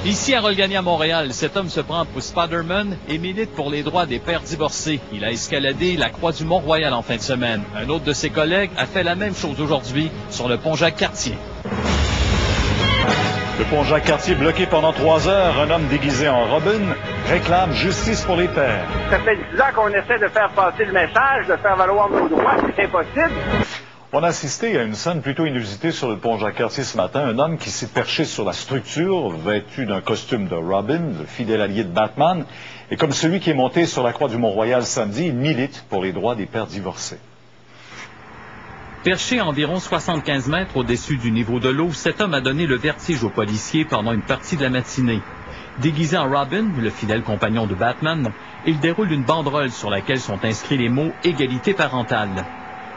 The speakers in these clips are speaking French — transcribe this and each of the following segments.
Ici à Rolgagny à Montréal, cet homme se prend pour Spider-Man et milite pour les droits des pères divorcés. Il a escaladé la croix du Mont-Royal en fin de semaine. Un autre de ses collègues a fait la même chose aujourd'hui sur le pont Jacques-Cartier. Le pont Jacques-Cartier bloqué pendant 3 heures. Un homme déguisé en Robin réclame justice pour les pères. Ça fait 10 ans qu'on essaie de faire passer le message, de faire valoir nos droits. C'est impossible. On a assisté à une scène plutôt inusitée sur le pont Jacques-Cartier ce matin. Un homme qui s'est perché sur la structure, vêtu d'un costume de Robin, le fidèle allié de Batman. Et comme celui qui est monté sur la croix du Mont-Royal samedi, il milite pour les droits des pères divorcés. Perché à environ 75 mètres au-dessus du niveau de l'eau, cet homme a donné le vertige aux policiers pendant une partie de la matinée. Déguisé en Robin, le fidèle compagnon de Batman, il déroule une banderole sur laquelle sont inscrits les mots « Égalité parentale ».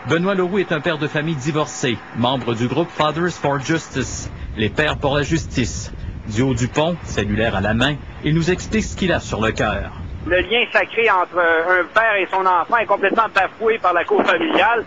Benoît Leroux est un père de famille divorcé, membre du groupe Fathers for Justice, les pères pour la justice. Du haut du pont, cellulaire à la main, il nous explique ce qu'il a sur le cœur. Le lien sacré entre un père et son enfant est complètement bafoué par la cour familiale.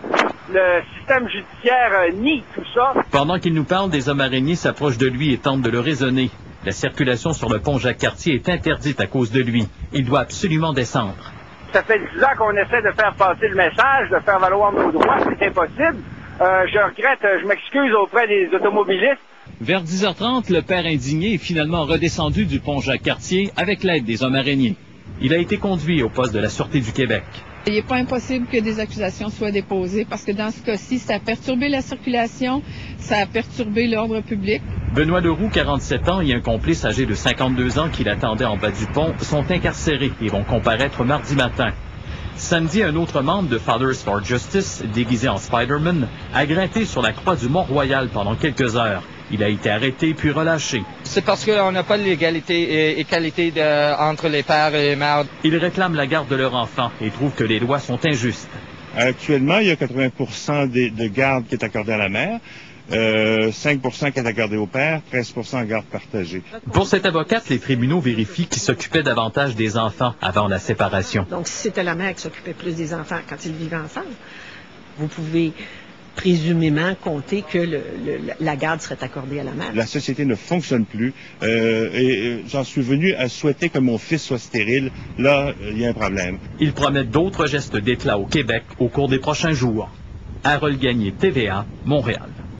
Le système judiciaire nie tout ça. Pendant qu'il nous parle, des hommes araignées s'approchent de lui et tentent de le raisonner. La circulation sur le pont Jacques-Cartier est interdite à cause de lui. Il doit absolument descendre. Ça fait 10 ans qu'on essaie de faire passer le message, de faire valoir nos droits. C'est impossible. Je regrette, je m'excuse auprès des automobilistes. Vers 10h30, le père indigné est finalement redescendu du pont Jacques-Cartier avec l'aide des hommes araignées. Il a été conduit au poste de la Sûreté du Québec. Il n'est pas impossible que des accusations soient déposées parce que dans ce cas-ci, ça a perturbé la circulation, ça a perturbé l'ordre public. Benoît Leroux, 47 ans, et un complice âgé de 52 ans qui l'attendait en bas du pont sont incarcérés et vont comparaître mardi matin. Samedi, un autre membre de Fathers for Justice, déguisé en Spider-Man, a gratté sur la croix du Mont-Royal pendant quelques heures. Il a été arrêté puis relâché. C'est parce qu'on n'a pas l'égalité et égalité entre les pères et les mères. Ils réclament la garde de leur enfant et trouvent que les lois sont injustes. Actuellement, il y a 80% de garde qui est accordée à la mère, 5% qui est accordé au père, 13% en garde partagée. Pour cette avocate, les tribunaux vérifient qui s'occupait davantage des enfants avant la séparation. Donc, si c'était la mère qui s'occupait plus des enfants quand ils vivaient ensemble, vous pouvez présumément compter que la garde serait accordée à la mère. La société ne fonctionne plus et j'en suis venu à souhaiter que mon fils soit stérile. Là, il y a un problème. Ils promettent d'autres gestes d'éclat au Québec au cours des prochains jours. Harold Gagné, TVA, Montréal.